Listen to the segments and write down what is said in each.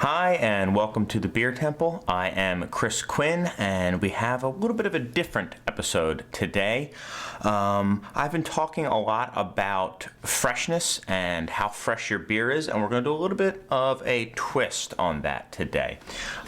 Hi, and welcome to the Beer Temple. I am Chris Quinn, and we have a little bit of a different episode today. I've been talking a lot about freshness and how fresh your beer is, and we're going to do a little bit of a twist on that today.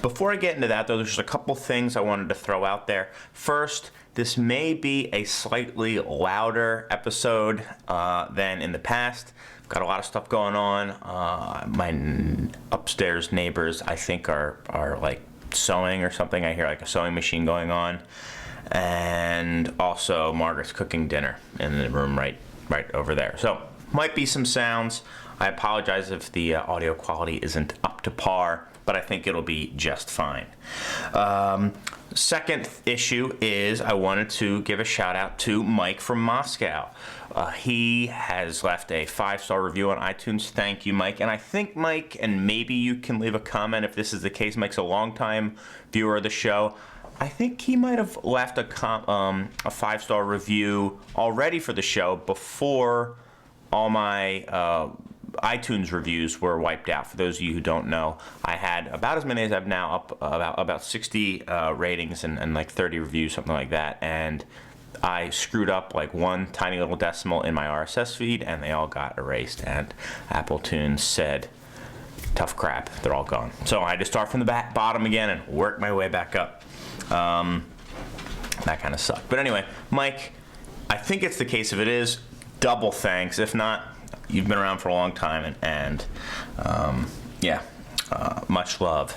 Before I get into that, though, there's just a couple things I wanted to throw out there. First, this may be a slightly louder episode than in the past. Got a lot of stuff going on. My upstairs neighbors, I think, are like sewing or something. I hear like a sewing machine going on, and also Margaret's cooking dinner in the room right over there. So might be some sounds. I apologize if the audio quality isn't up to par, but I think it'll be just fine. Second issue is I wanted to give a shout out to Mike from Moscow. He has left a 5-star review on iTunes. Thank you, Mike. And I think Mike, and maybe you can leave a comment if this is the case. Mike's a longtime viewer of the show. I think he might have left a 5-star review already for the show before all my iTunes reviews were wiped out. For those of you who don't know, I had about as many as I've now, up about 60 ratings and like 30 reviews, something like that. And I screwed up like one tiny little decimal in my RSS feed, and they all got erased. And Apple Tunes said, "Tough crap, they're all gone." So I had to start from the bottom again and work my way back up. That kind of sucked. But anyway, Mike, I think it's the case. If it is, double thanks. If not, you've been around for a long time, and much love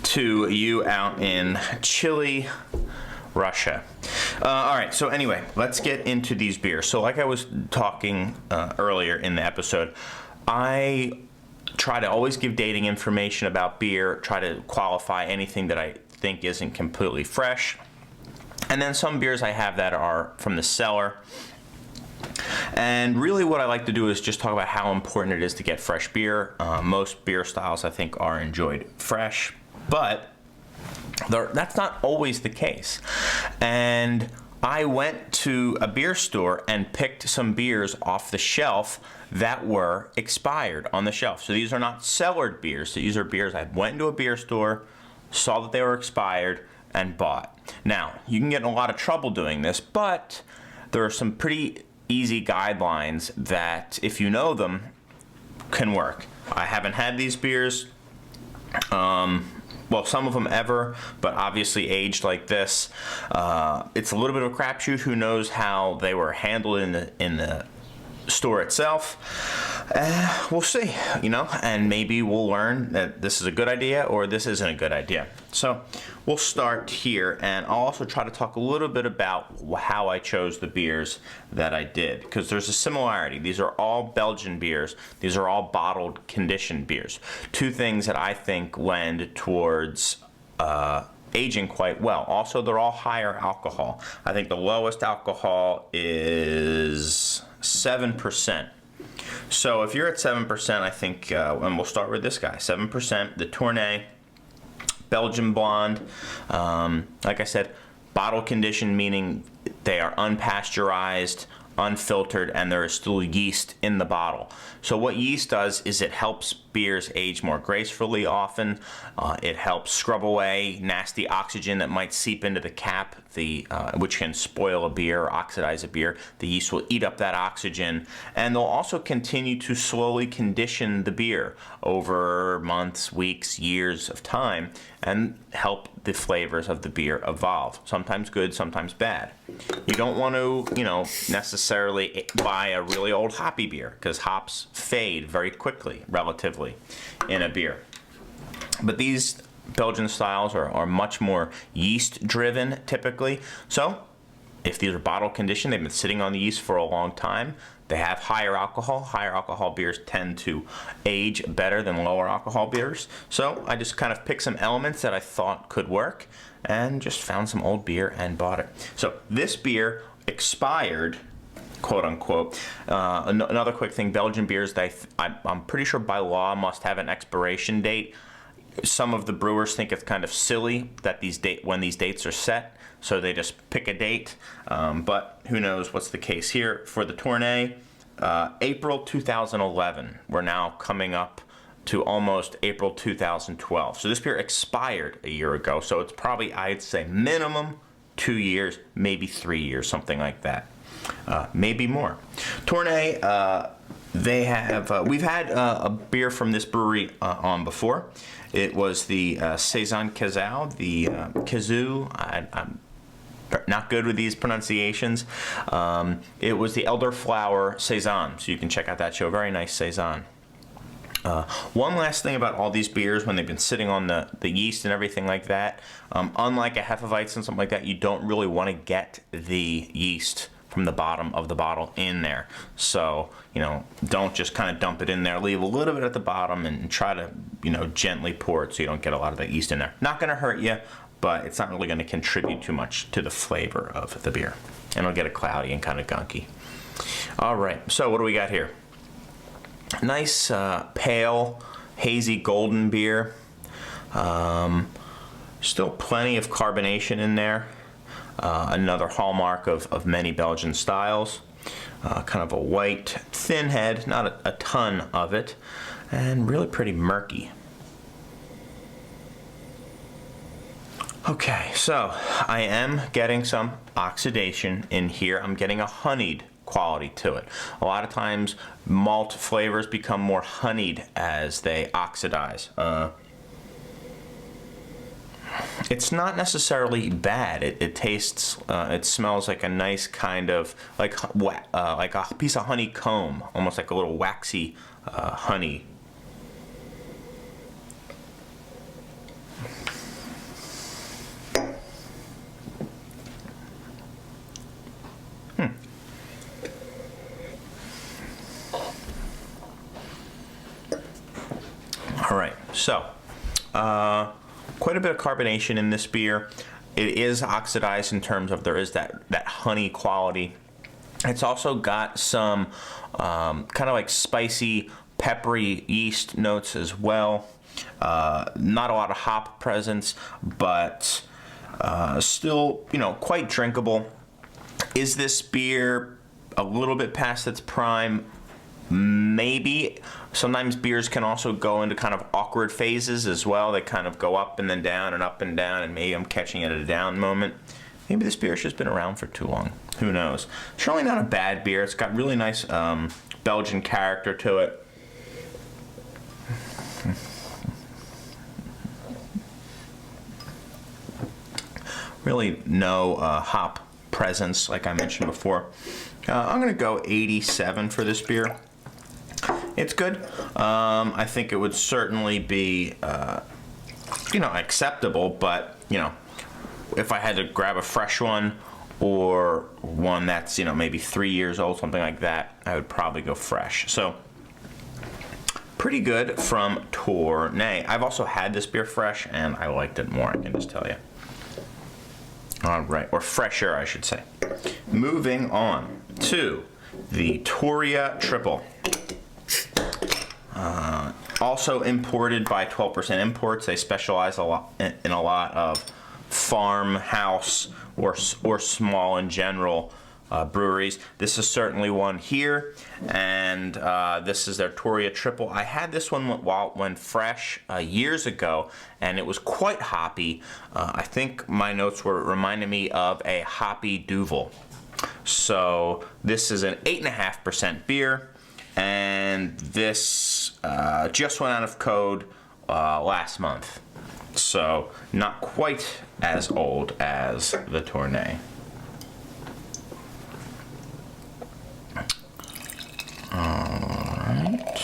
to you out in chilly Russia. All right, so anyway, let's get into these beers. So like I was talking earlier in the episode, I try to always give dating information about beer, try to qualify anything that I think isn't completely fresh. And then some beers I have that are from the cellar. And really what I like to do is just talk about how important it is to get fresh beer. Most beer styles, I think, are enjoyed fresh, but that's not always the case. And I went to a beer store and picked some beers off the shelf that were expired on the shelf. So these are not cellared beers. These are beers I went into a beer store, saw that they were expired, and bought. Now, you can get in a lot of trouble doing this, but there are some pretty easy guidelines that, if you know them, can work. I haven't had these beers, some of them ever, but obviously aged like this, it's a little bit of a crapshoot. Who knows how they were handled in the store itself? We'll see, and maybe we'll learn that this is a good idea or this isn't a good idea. So we'll start here, and I'll also try to talk a little bit about how I chose the beers that I did, because there's a similarity. These are all Belgian beers. These are all bottled conditioned beers. Two things that I think lend towards aging quite well. Also, they're all higher alcohol. I think the lowest alcohol is 7%. So if you're at 7%, I think, and we'll start with this guy, 7%, the Tournai Belgian Blonde. Like I said, bottle conditioned, meaning they are unpasteurized, unfiltered, and there is still yeast in the bottle. So what yeast does is it helps beers age more gracefully often. It helps scrub away nasty oxygen that might seep into the cap, which can spoil a beer or oxidize a beer. The yeast will eat up that oxygen, and they'll also continue to slowly condition the beer over months, weeks, years of time, and help the flavors of the beer evolve. Sometimes good, sometimes bad. You don't want to, necessarily buy a really old hoppy beer, because hops fade very quickly, relatively, in a beer. But these Belgian styles are much more yeast driven typically. So if these are bottle conditioned, they've been sitting on the yeast for a long time, they have higher alcohol. Higher alcohol beers tend to age better than lower alcohol beers. So I just kind of picked some elements that I thought could work and just found some old beer and bought it. So this beer expired, quote unquote. Another quick thing, Belgian beers, I'm pretty sure by law must have an expiration date. Some of the brewers think it's kind of silly that when these dates are set, so they just pick a date. But who knows what's the case here. For the Tournai, April 2011. We're now coming up to almost April 2012. So this beer expired a year ago. So it's probably, I'd say, minimum 2 years, maybe 3 years, something like that. Maybe more. Tournai, they have, we've had a beer from this brewery on before. It was the Saison Kazoo, the Kazoo. I'm not good with these pronunciations. It was the Elderflower Saison, so you can check out that show. Very nice Saison. One last thing about all these beers, when they've been sitting on the yeast and everything like that, unlike a Hefeweizen and something like that, you don't really want to get the yeast from the bottom of the bottle in there. So, don't just kind of dump it in there. Leave a little bit at the bottom and try to, gently pour it so you don't get a lot of that yeast in there. Not going to hurt you, but it's not really going to contribute too much to the flavor of the beer. And it'll get it cloudy and kind of gunky. All right, so what do we got here? Nice, pale, hazy golden beer. Still plenty of carbonation in there. Another hallmark of many Belgian styles. Kind of a white, thin head, not a ton of it, and really pretty murky. Okay, so I am getting some oxidation in here. I'm getting a honeyed quality to it. A lot of times malt flavors become more honeyed as they oxidize. It's not necessarily bad. It tastes, it smells like a nice kind of, like a piece of honeycomb, almost like a little waxy honey. All right, so quite a bit of carbonation in this beer. It is oxidized in terms of there is that honey quality. It's also got some kind of like spicy, peppery yeast notes as well. Not a lot of hop presence, but still, quite drinkable. Is this beer a little bit past its prime? Maybe. Sometimes beers can also go into kind of awkward phases as well. They kind of go up and then down and up and down, and maybe I'm catching it at a down moment. Maybe this beer's just been around for too long. Who knows? It's really not a bad beer. It's got really nice Belgian character to it. Really no hop presence, like I mentioned before. I'm going to go 87 for this beer. It's good. I think it would certainly be, acceptable, but, if I had to grab a fresh one or one that's, maybe 3 years old, something like that, I would probably go fresh. So, pretty good from Tournai. I've also had this beer fresh, and I liked it more, I can just tell you. All right, or fresher, I should say. Moving on to the Toria Triple. Also imported by 12% Imports. They specialize in a lot of farmhouse or small in general breweries. This is certainly one here, and this is their Toria Triple. I had this one when fresh years ago, and it was quite hoppy. I think my notes were reminding me of a hoppy Duvel. So this is an 8.5% beer, and this just went out of code last month. So not quite as old as the Tournai. Alright.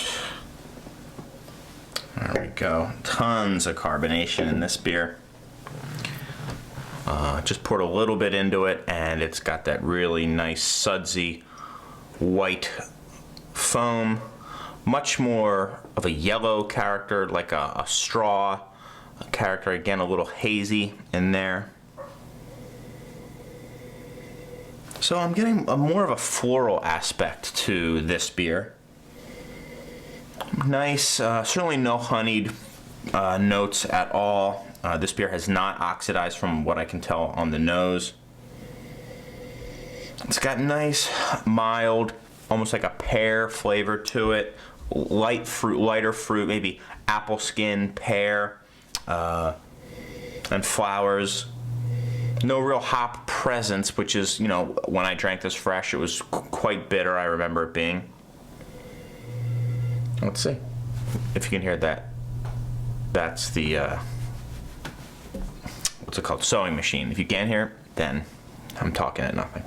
There we go. Tons of carbonation in this beer. Just poured a little bit into it, and it's got that really nice sudsy white foam. Much more of a yellow character, like a straw character. Again, a little hazy in there. So I'm getting more of a floral aspect to this beer. Nice, certainly no honeyed notes at all. This beer has not oxidized from what I can tell on the nose. It's got nice, mild, almost like a pear flavor to it. lighter fruit, maybe apple skin, pear, and flowers. No real hop presence, which is, when I drank this fresh, it was quite bitter. I remember it being. Let's see if you can hear that. That's the what's it called? Sewing machine. If you can't hear it, then I'm talking at nothing.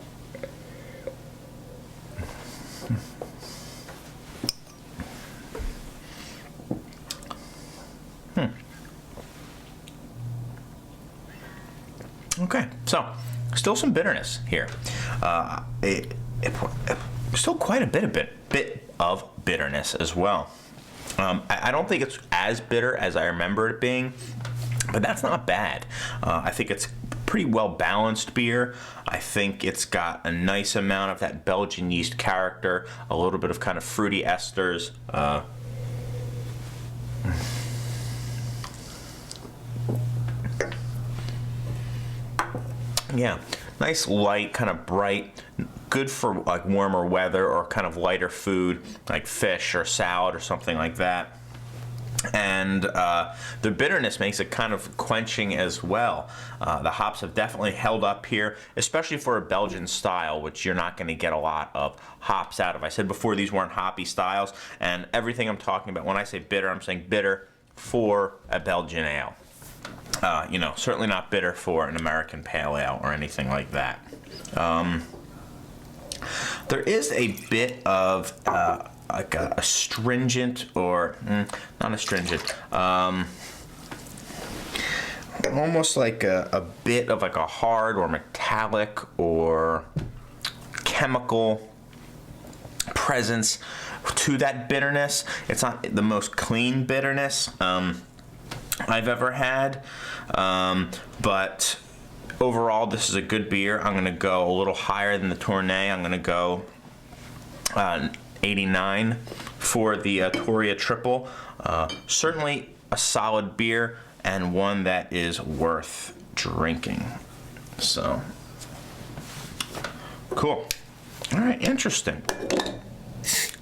Okay, so still some bitterness here. Still quite a bit of bitterness as well. I don't think it's as bitter as I remember it being, but that's not bad. I think it's pretty well balanced beer. I think it's got a nice amount of that Belgian yeast character, a little bit of kind of fruity esters. Yeah, nice light, kind of bright, good for like warmer weather or kind of lighter food like fish or salad or something like that. And the bitterness makes it kind of quenching as well. The hops have definitely held up here, especially for a Belgian style, which you're not going to get a lot of hops out of. I said before these weren't hoppy styles, and everything I'm talking about, when I say bitter, I'm saying bitter for a Belgian ale. Certainly not bitter for an American pale ale or anything like that. There is a bit of like a astringent, or not astringent, almost like a bit of like a hard or metallic or chemical presence to that bitterness. It's not the most clean bitterness I've ever had, but overall this is a good beer. I'm going to go a little higher than the Tournai. I'm going to go 89 for the Toria Triple. Certainly a solid beer and one that is worth drinking. So, cool. All right, interesting.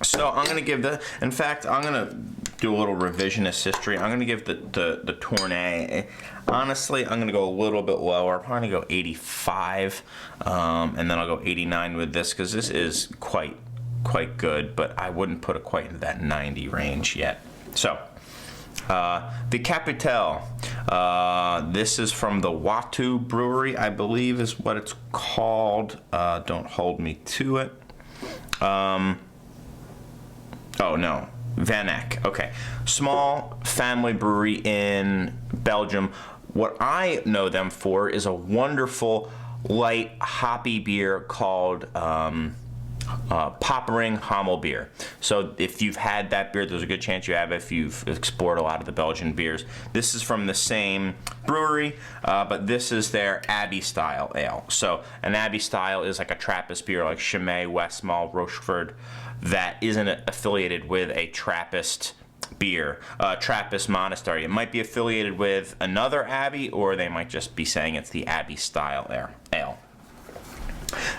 So I'm going to give in fact, I'm going to do a little revisionist history. I'm going to give the Tournai, honestly, I'm going to go a little bit lower. I'm probably going to go 85, and then I'll go 89 with this, because this is quite good, but I wouldn't put it quite into that 90 range yet. So, the Capital, this is from the Watu Brewery, I believe is what it's called. Don't hold me to it. Oh no, Van Eyck. Okay, small family brewery in Belgium. What I know them for is a wonderful light hoppy beer called Poppering Hamel beer. So if you've had that beer, there's a good chance you have if you've explored a lot of the Belgian beers. This is from the same brewery, but this is their Abbey style ale. So an Abbey style is like a Trappist beer like Chimay, Westmalle, Rochefort, that isn't affiliated with a Trappist beer, Trappist monastery. It might be affiliated with another Abbey, or they might just be saying it's the Abbey style ale.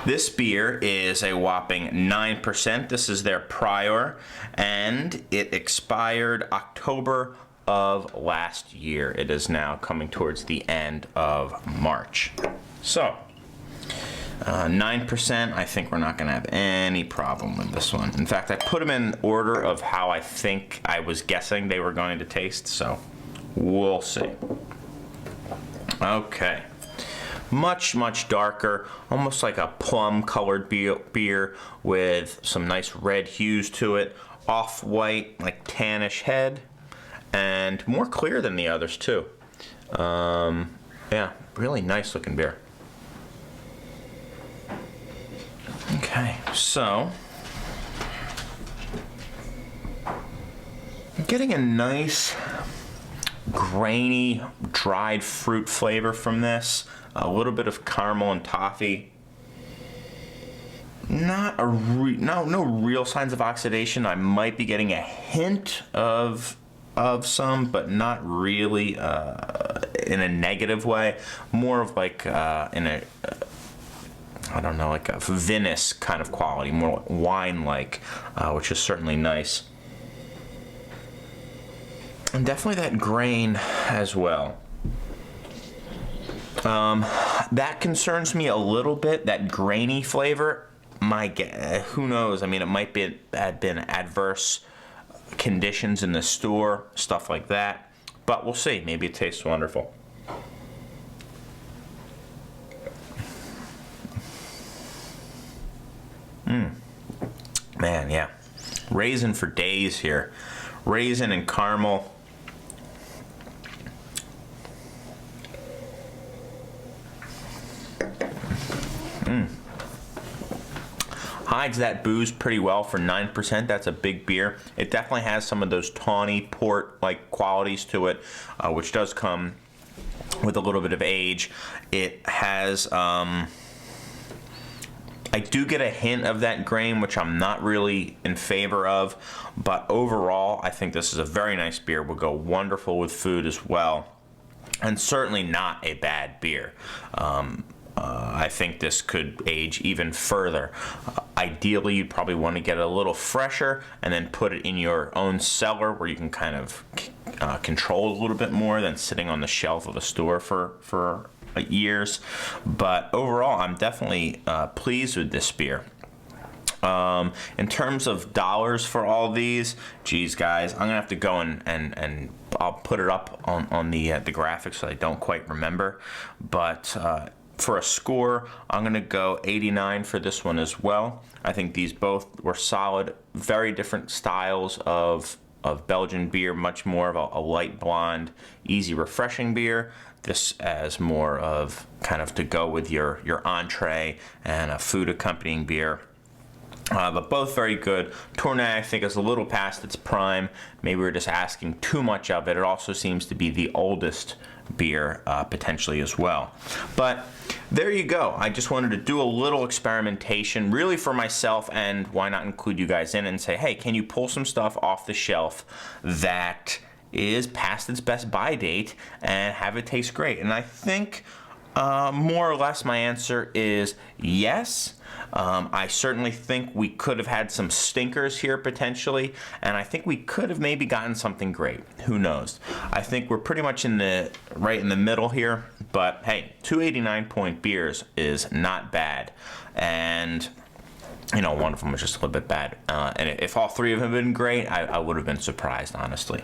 This beer is a whopping 9%. This is their Prior, and it expired October of last year. It is now coming towards the end of March. So, 9%, I think we're not going to have any problem with this one. In fact, I put them in order of how I think I was guessing they were going to taste, so we'll see. Okay. Much, much darker, almost like a plum-colored beer with some nice red hues to it, off-white, like tannish head, and more clear than the others, too. Yeah, really nice-looking beer. Okay, so I'm getting a nice grainy dried fruit flavor from this, a little bit of caramel and toffee. No real signs of oxidation. I might be getting a hint of some, but not really in a negative way. More of like in a I don't know, like a vinous kind of quality, more wine-like, which is certainly nice. And definitely that grain as well. That concerns me a little bit, that grainy flavor. Who knows? I mean, it might have been adverse conditions in the store, stuff like that. But we'll see. Maybe it tastes wonderful. Man, yeah. Raisin for days here. Raisin and caramel. Hides that booze pretty well for 9%. That's a big beer. It definitely has some of those tawny port-like qualities to it, which does come with a little bit of age. It has, I do get a hint of that grain, which I'm not really in favor of, but overall, I think this is a very nice beer. Will go wonderful with food as well, and certainly not a bad beer. I think this could age even further. Ideally, you'd probably want to get it a little fresher and then put it in your own cellar where you can kind of control a little bit more than sitting on the shelf of a store for years. But overall, I'm definitely pleased with this beer. In terms of dollars for all these, geez, guys, I'm gonna have to go and I'll put it up on the graphics so I don't quite remember. But for a score, I'm gonna go 89 for this one as well. I think these both were solid, very different styles of Belgian beer, much more of a light blonde, easy, refreshing beer. This as more of kind of to go with your entree and a food accompanying beer. But both very good. Tournai, I think, is a little past its prime. Maybe we're just asking too much of it. It also seems to be the oldest beer, potentially as well. But there you go. I just wanted to do a little experimentation, really for myself, and why not include you guys in and say, hey, can you pull some stuff off the shelf that is past its best buy date and have it taste great? And I think more or less my answer is yes. I certainly think we could have had some stinkers here potentially, and I think we could have maybe gotten something great. Who knows? I think we're pretty much right in the middle here, but hey, 289-point beers is not bad. And you know, one of them was just a little bit bad. And if all three of them had been great, I would have been surprised, honestly.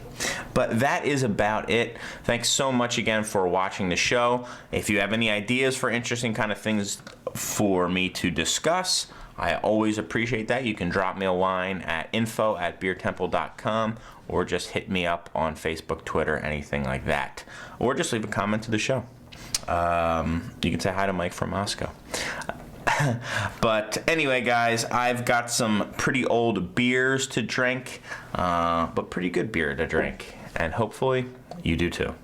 But that is about it. Thanks so much again for watching the show. If you have any ideas for interesting kind of things for me to discuss, I always appreciate that. You can drop me a line at info@beertemple.com or just hit me up on Facebook, Twitter, anything like that. Or just leave a comment to the show. You can say hi to Mike from Moscow. But anyway, guys, I've got some pretty old beers to drink, but pretty good beer to drink, and hopefully you do too.